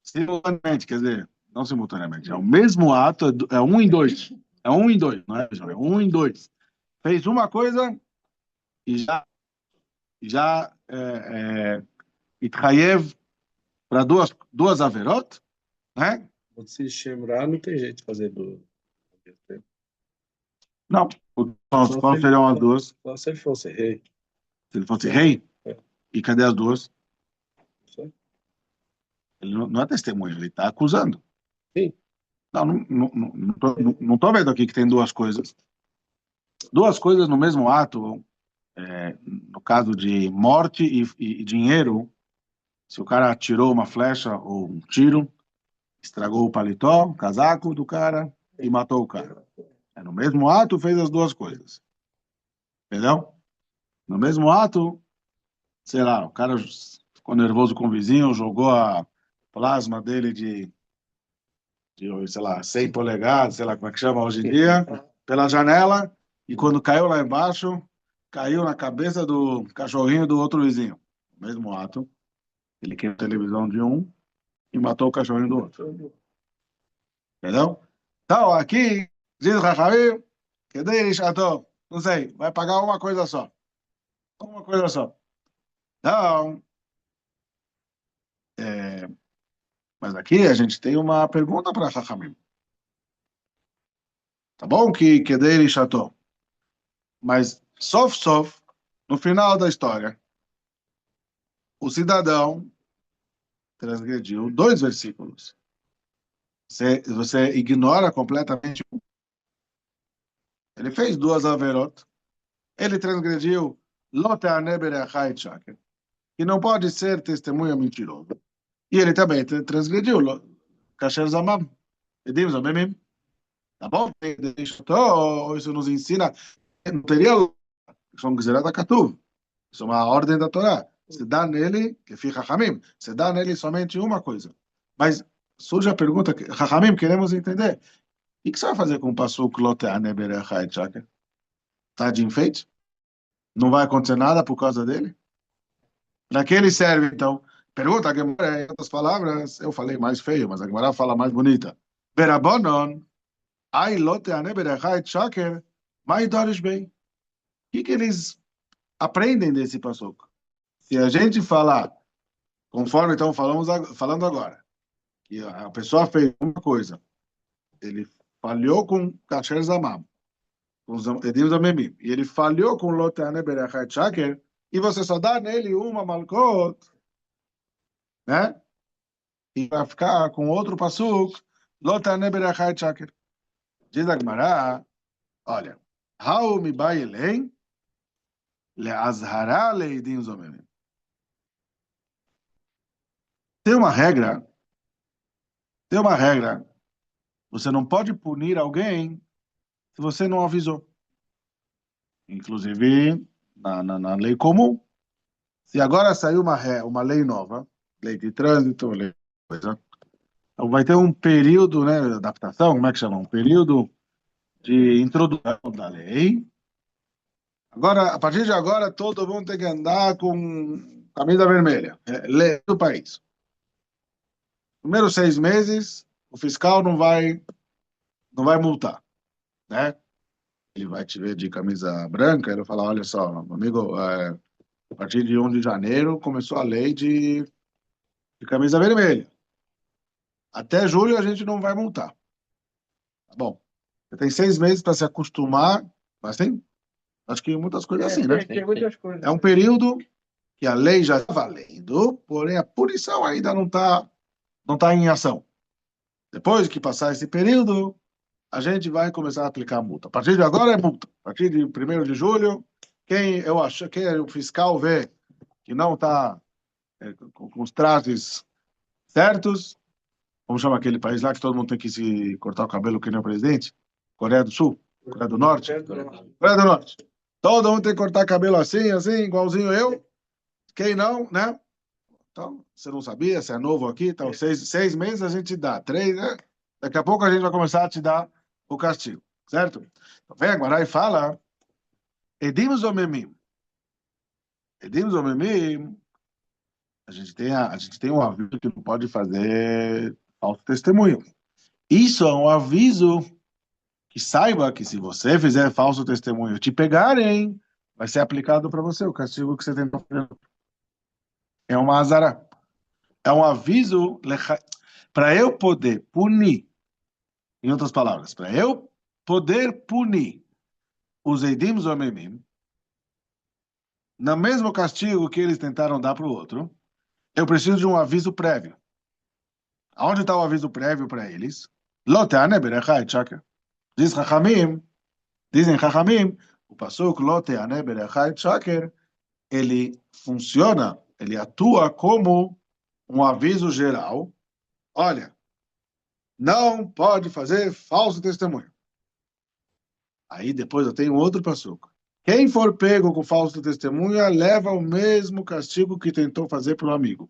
simultaneamente, quer dizer, não simultaneamente, é o mesmo ato, é um em dois. É um em dois, não é, João? É um em dois. Fez uma coisa e já Itchayev para duas averot, né? Se chembrar, não tem jeito de fazer do. Não. Qual seriam as duas? Só se ele fosse rei. Se ele fosse rei? E cadê as duas? Sim. Ele não é testemunha, ele está acusando. Sim. Não estou vendo aqui que tem duas coisas. Duas coisas no mesmo ato, no caso de morte e dinheiro, se o cara atirou uma flecha ou um tiro, estragou o paletó, o casaco do cara e matou o cara. No mesmo ato fez as duas coisas. Entendeu? No mesmo ato, sei lá, o cara ficou nervoso com o vizinho, jogou a plasma dele de sei lá, 100 polegadas, sei lá como é que chama hoje em dia, pela janela, e quando caiu lá embaixo, caiu na cabeça do cachorrinho do outro vizinho. No mesmo ato, ele queimou a televisão de um e matou o cachorrinho do outro. Entendeu? Então, aqui, diz o Rafael, que dele chato, não sei, vai pagar uma coisa só. Uma coisa só. Então, mas aqui a gente tem uma pergunta para Rahamim. Tá bom que dele chato. Mas, sof, no final da história, o cidadão transgrediu 2 versículos. Você ignora completamente um. Ele fez 2 averot. Ele transgrediu Loteane Berachai Chaker, que não pode ser testemunha mentiroso. E ele também transgrediu Kasher Zamam. Edim Zamemim. Tá bom? Isso nos ensina. Não teria são Gzerat Katuv. Isso é uma ordem da Torá. Se dá nele, que fica Chachamim, se dá nele somente uma coisa. Mas surge a pergunta, Chachamim, queremos entender. O que você vai fazer com o Pasuk Loteane Berachai Chaker? Tá de enfeite? Não vai acontecer nada por causa dele? Para que ele serve, então? Pergunta, a Gemara, em outras palavras, eu falei mais feio, mas a Gemara fala mais bonita. Berabonon, ai Loteane Berachai Chaker, mai dorish bem. O que eles aprendem desse Pasuk? Se a gente falar, conforme estamos falando agora, que a pessoa fez uma coisa, ele falhou com Kasher Zamam, com os Edim Zamemim, e ele falhou com Loteane Berachai Chaker, e você só dá nele uma Malkot, né? E vai ficar com outro Pasuk, Loteane Berachai Chaker. Diz a Gemara, olha, Hau mi bailei leazhará leidim zomemim. Tem uma regra, tem uma regra. Você não pode punir alguém se você não avisou. Inclusive, na lei comum. Se agora saiu uma lei nova, lei de trânsito, lei de coisa, então vai ter um período, né, de adaptação, como é que chama? Um período de introdução da lei. Agora, a partir de agora, todo mundo tem que andar com camisa vermelha. É lei do país. Primeiros 6 meses, o fiscal não vai multar, né? Ele vai te ver de camisa branca, ele vai falar, olha só, amigo, a partir de 1 de janeiro começou a lei de camisa vermelha. Até julho a gente não vai multar. Tá bom. Você tem 6 meses para se acostumar, mas tem, acho que muitas coisas assim, né? Tem muitas coisas. É um período que a lei já está valendo, porém a punição ainda não tá em ação. Depois que passar esse período, a gente vai começar a aplicar a multa. A partir de agora é multa. A partir de 1º de julho, quem o fiscal vê que não está com os trajes certos, vamos chamar aquele país lá que todo mundo tem que se cortar o cabelo que nem o presidente? Coreia do Sul? Coreia do Norte? Coreia do Norte. Todo mundo tem que cortar cabelo assim, assim, igualzinho eu. Quem não, né? Então, você não sabia, você é novo aqui, então 6 meses a gente dá, 3, né? Daqui a pouco a gente vai começar a te dar o castigo, certo? Então, vem agora e fala, Edim Zomemim. Edim Zomemim, a gente tem um aviso que não pode fazer falso testemunho. Isso é um aviso que saiba que se você fizer falso testemunho, te pegarem, vai ser aplicado para você o castigo que você tentou fazer. É uma azara. É um aviso para eu poder punir. Em outras palavras, para eu poder punir os Eidim Zomemim, no mesmo castigo que eles tentaram dar para o outro, eu preciso de um aviso prévio. Onde está o aviso prévio para eles? Loteane berechai tchaker. Dizem Chachamim, o pasuk Loteane berechai tchaker, ele funciona, ele atua como um aviso geral. Olha, não pode fazer falso testemunho. Aí depois eu tenho outro passuco. Quem for pego com falso testemunha leva o mesmo castigo que tentou fazer para o amigo.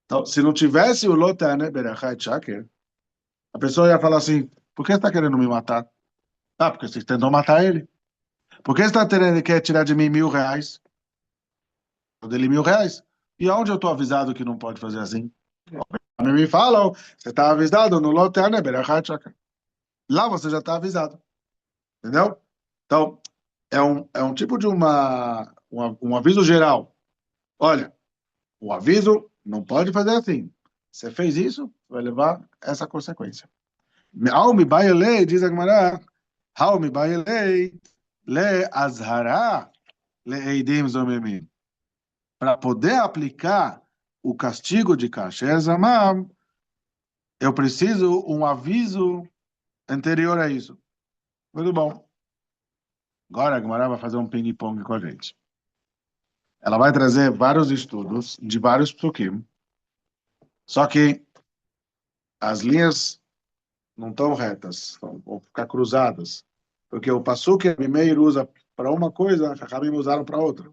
Então, se não tivesse o Lotane Berachai Shaker, a pessoa ia falar assim, por que você está querendo me matar? Ah, porque você tentou matar ele. Por que você quer tirar de mim R$ 1.000? Eu dei R$ 1.000. E aonde eu estou avisado que não pode fazer assim? Me falam, você está avisado no Lotane Berachai Shaker. Lá você já está avisado. Entendeu? Então, é um tipo de um aviso geral. Olha, o aviso não pode fazer assim. Você fez isso, vai levar essa consequência. Ao me bailei, diz a Gemara, ao me bailei, le azhará, le eidim zomemim. Para poder aplicar o castigo de kasher zamam, eu preciso um aviso anterior a isso. Muito bom. Agora a Gemara vai fazer um ping-pong com a gente. Ela vai trazer vários estudos de vários psukim, só que as linhas não estão retas, vão ficar cruzadas, porque o pasuk primeiro usa para uma coisa, a Chachamim usaram para outra.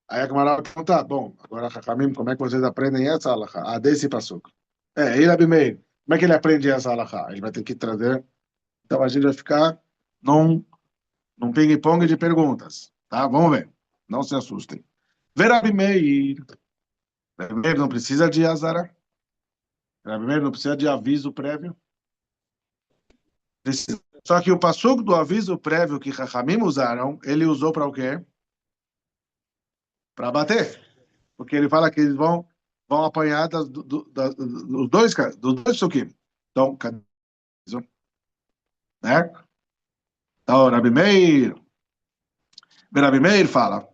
Aí a Gemara vai perguntar, bom, agora Chachamim, como é que vocês aprendem essa halakha? Ah, desse pasuk. Ele é primeiro. Como é que ele aprende essa halakha? Ele vai ter que trazer. Então a gente vai ficar num ping-pong de perguntas, tá? Vamos ver. Não se assustem. Ver Rabi Meir. Rabi Meir não precisa de azara. Rabi Meir não precisa de aviso prévio. Precisa. Só que o passuco do aviso prévio que Chachamim usaram, ele usou para o quê? Para bater. Porque ele fala que eles vão apanhar dos dois suquim. Então, cadê isso? Né? Então, Rabi Meir fala.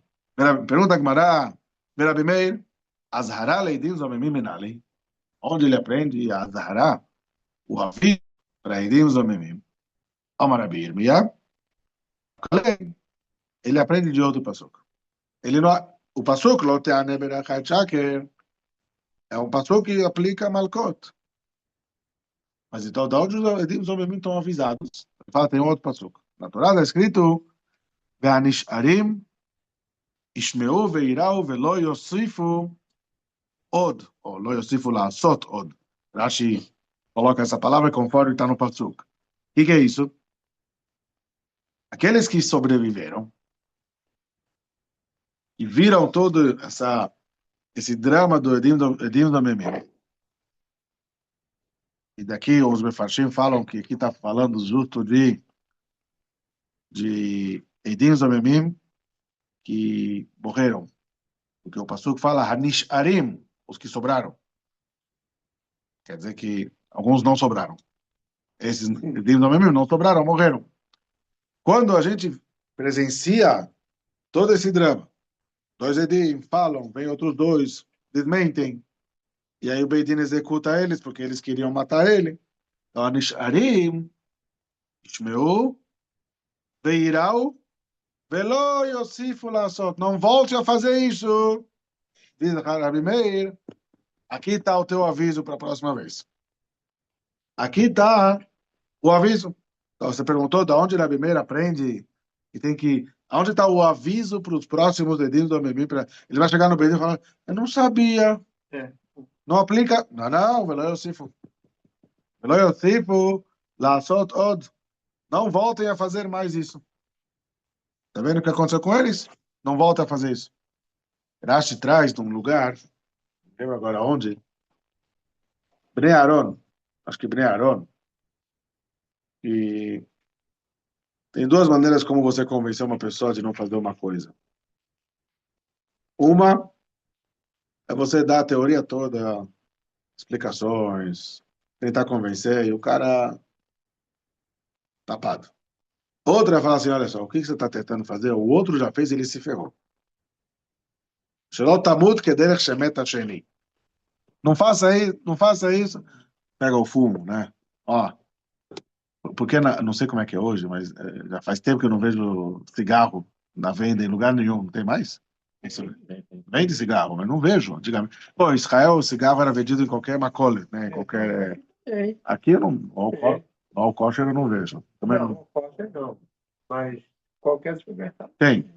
Pergunta a Gemara. Rabi Meir, Azhará leidim zomemim menali. Onde ele aprende a Azhará, o aviso para eidim zomemim. Amar Rabi Yirmiyah, ele aprende de outro passuco. Ele não, o passuco, lo te'ane berachai shaker, é um passuco que aplica Malkot. Mas então, da onde os Edim Zomemim estão avisados? Ele fala, tem outro passuco. Na Torá está escrito, Ve'anisharim Ishmeu ve'irau ve'lo yosifu od, ou lo yosifu la'asot od. Rashi coloca essa palavra conforme está no passuco. O que é isso? Aqueles que sobreviveram e viram todo esse drama do Edim Zomemim. E daqui os mefarshim falam que aqui está falando justo de Edim Zomemim que morreram. Porque o passuco fala Hanisharim, os que sobraram. Quer dizer que alguns não sobraram. Esses Edim Zomemim não sobraram, morreram. Quando a gente presencia todo esse drama, dois Edim falam, vem outros dois, desmentem, e aí o Beidin executa eles, porque eles queriam matar ele. Então, Hanisharim, Ishmeu, Veirau, Velo Yosifu Lassot. Não volte a fazer isso. Diz Rabi Meir. Aqui está o teu aviso para a próxima vez. Aqui está o aviso. Então, você perguntou de onde Rabi Meir aprende e tem que... Onde está o aviso para os próximos dedinhos do Amemim? Ele vai chegar no Bedin e falar, eu não sabia. Não aplica? Não, Velo Yosifu. Velo Yosifu Lassot Od. Não voltem a fazer mais isso. Tá vendo o que aconteceu com eles? Não volta a fazer isso. Rashi traz de um lugar, não lembro agora onde, Bnei Aron, acho que Bnei Aron, e tem duas maneiras como você convencer uma pessoa de não fazer uma coisa. Uma é você dar a teoria toda, explicações, tentar convencer, e o cara tapado. Outra é falar assim, olha só, o que você está tentando fazer? O outro já fez, ele se ferrou. Shelot tamut kederech shemet hasheni. Não faça isso. Pega o fumo, né? Ó, porque não sei como é que é hoje, mas já faz tempo que eu não vejo cigarro na venda em lugar nenhum. Não tem mais? Vende cigarro, mas não vejo antigamente. Pô, em Israel, o cigarro era vendido em qualquer macolha, né? Em qualquer... Aqui eu não... Ao kosher eu não vejo. Também Não, não. kosher não. Mas qualquer supermercado. Tem.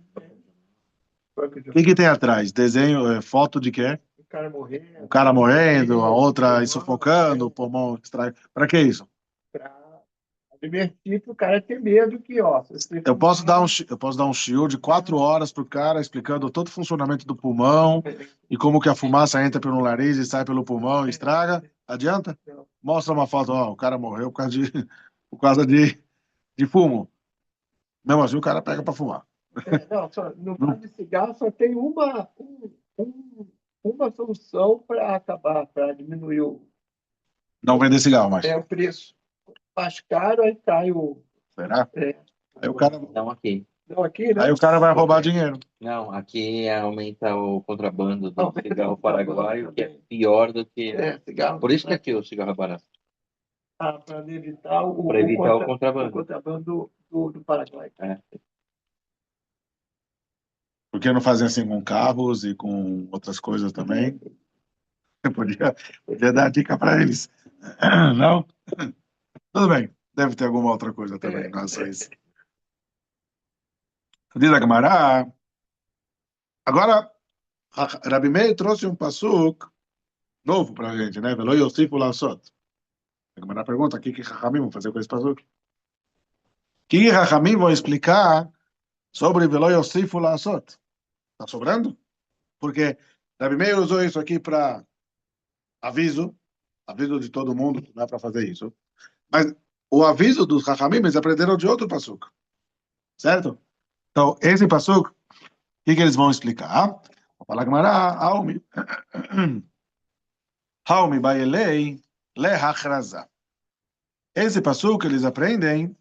O que tem atrás? Desenho, foto de quê? O cara morrendo. O cara morrendo, a outra sufocando, o pulmão extrai. Para que isso? Para advertir para o cara ter medo que, ó... Eu posso dar um shiur de 4 horas pro cara explicando todo o funcionamento do pulmão e como que a fumaça entra pelo nariz e sai pelo pulmão e estraga. Adianta? Mostra uma foto, ó, o cara morreu por causa de fumo. Mesmo assim, o cara pega para fumar. Não, no caso de cigarro só tem uma solução para acabar, para diminuir Não vender cigarro mais. o preço. Mais caro, aí cai o... Será? Aí o cara, Não aqui. Não, aqui, né? aí o cara vai roubar dinheiro. Não, aqui aumenta o contrabando do Aumenta o cigarro contrabando paraguaio, que é também. pior do que... Cigarro. Por isso que aqui o cigarro é barato. Para evitar o Para evitar o contrabando. o contrabando do Paraguai. É. Porque não fazem assim com carros e com outras coisas também. Podia dar dica para eles. Não? Tudo bem. Deve ter alguma outra coisa também, não é só isso. Diz a Gemara. Agora, Rabi Meir trouxe um pasuk novo para a gente, né? Velo Yosifu Lassot. A Gemara pergunta, o que Chachamim vão fazer com esse pasuk? O que Chachamim vão explicar sobre Velo Yosifu Lassot? Está sobrando? Porque Rabi Meir usou isso aqui para aviso de todo mundo, que não é para fazer isso. Mas o aviso dos Chachamim, eles aprenderam de outro pasuk. Certo? Então, esse pasuk, o que eles vão explicar? Vou falar Gemara, Haumi Bailei Lehachrazah. Esse pasuk eles aprendem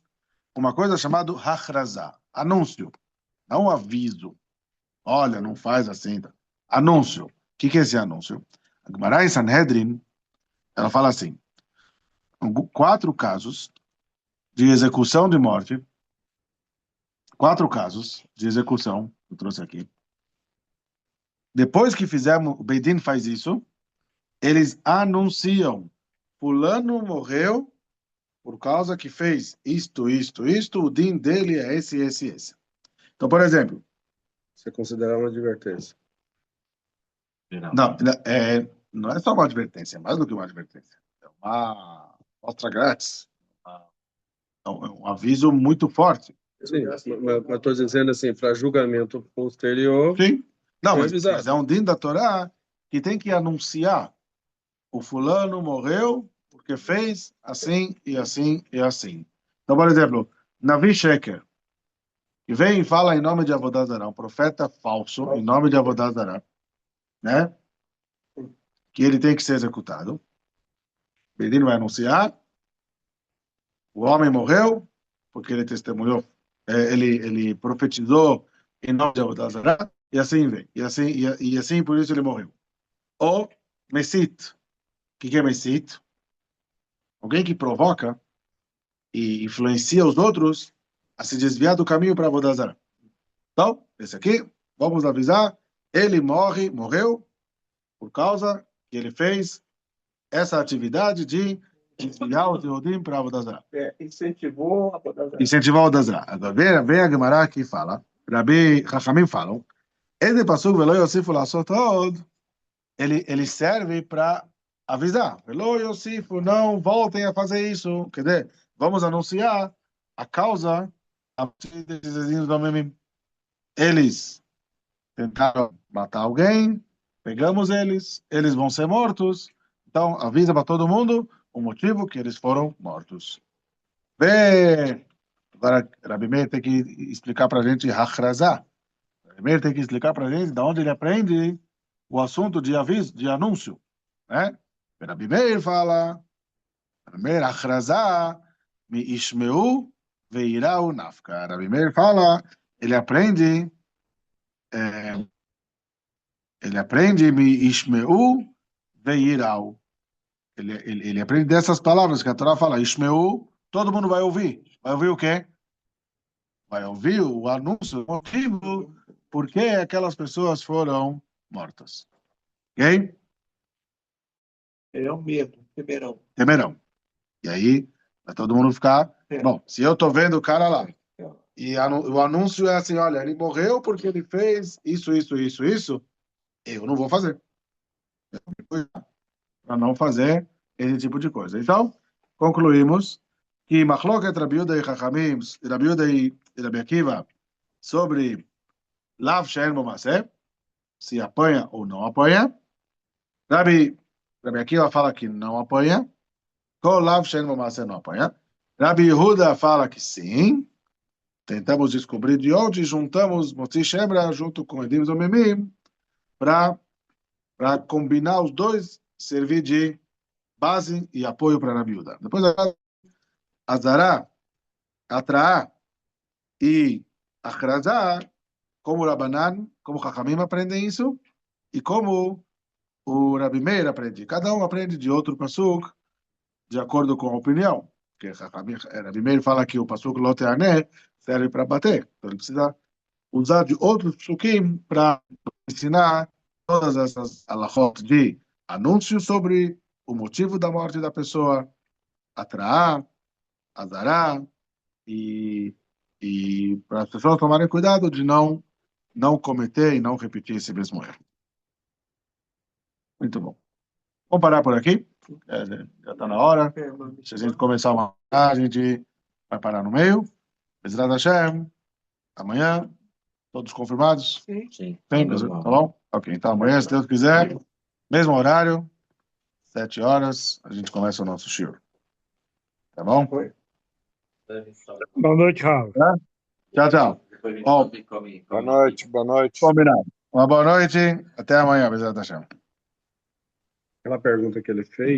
uma coisa chamada Hachrazah, anúncio, não aviso. Olha, não faz assim. Anúncio. O que é esse anúncio? A Gemara em Sanhedrin, ela fala assim, 4 casos de execução de morte, 4 casos de execução, eu trouxe aqui. Depois que fizemos, o Beit Din faz isso, eles anunciam, fulano morreu por causa que fez isto, o din dele é esse. Então, por exemplo, Você considerar uma advertência. não é só uma advertência, é mais do que uma advertência. É uma mostra grátis, é um aviso muito forte. Sim, mas estou dizendo assim, para julgamento posterior, Sim. Não, foi mas avisado. é um din da Torá que tem que anunciar o fulano morreu porque fez assim e assim e assim. Então, por exemplo, Navi Sheker, que vem e fala em nome de Avodah Zarah, um profeta falso, em nome de Avodah Zarah, né? Que ele tem que ser executado. Bedin vai anunciar, o homem morreu porque ele testemunhou, ele profetizou em nome de Avodah Zarah, e assim vem, e assim por isso ele morreu. Ou Mesit, o que é Mesit? Alguém que provoca e influencia os outros a se desviar do caminho para Avodah Zarah. Então, esse aqui, vamos avisar, ele morreu por causa que ele fez essa atividade de desviar os Yehudim para Avodah Zarah. Incentivou a Avodah Zarah. Incentivar o Avodah Zarah. Agora vem a Gemara que fala, Rabi Chachamim falam, esse passuco velo Yosifu lasot od, ele serve para avisar. Velo Yosifu, não voltem a fazer isso. Quer dizer, vamos anunciar a causa a partir desses vizinhos do Memim. Eles tentaram matar alguém, pegamos eles vão ser mortos. Então, avisa para todo mundo o motivo que eles foram mortos. Vê. Agora, Rabi Meir tem que explicar para a gente Hachrazá. Rabi Meir tem que explicar para a gente de onde ele aprende o assunto de aviso, de anúncio. Né? Rabi Meir fala, Rabi Meir, Hachrazá, mi ishmeu veirau nafka. Rabi Meir fala, ele aprende mi ishmeu veirau. Ele aprende dessas palavras que a Torá fala, ishmeu, todo mundo vai ouvir. Vai ouvir o quê? Vai ouvir o anúncio, o motivo, por que aquelas pessoas foram mortas. Ok? É o medo, temerão. Temerão. E aí, vai todo mundo ficar... Bom, se eu tô vendo o cara lá, e o anúncio é assim, olha, ele morreu porque ele fez isso, eu não vou fazer. Para não fazer esse tipo de coisa. Então, concluímos que Machloket Rabi Yehuda e Chachamim, Rabi Yehuda e Rabi Akiva, sobre Lav She'en Bo Maseh, se apanha ou não apanha. Rabi Akiva fala que não apanha. Kol Lav She'en Bo Maseh não apanha. Rabi Yehuda fala que sim. Tentamos descobrir de onde juntamos Motzi Shebra junto com Edim Zomemim para combinar os dois, servir de base e apoio para Rabi Yehuda. Depois, Azará, Atraá e Achrazá, como Rabanan, como Chachamim aprendem isso, e como o Rabi Meir aprende. Cada um aprende de outro pasuk, de acordo com a opinião. Porque Rabi Meir fala que o pasuk Loteané serve para bater. Então ele precisa usar de outros pasukim para ensinar todas essas alachot de anúncio sobre o motivo da morte da pessoa, Atraá, Azará, e para as pessoas tomarem cuidado de não cometer e não repetir esse mesmo erro. Muito bom. Vamos parar por aqui. Já está na hora. Se a gente começar uma, a gente vai parar no meio. Bezrat Hashem. Amanhã, todos confirmados? Sim. Sim. Sim, tá bom? Ok, então amanhã, se Deus quiser, mesmo horário, 7 horas, a gente começa o nosso shiur. Tá bom? Boa noite, Raul. Tchau, tchau. Ó, Boa noite, boa noite. combinado. Uma boa noite. Até amanhã, Bezrat Hashem. Aquela pergunta que ele fez.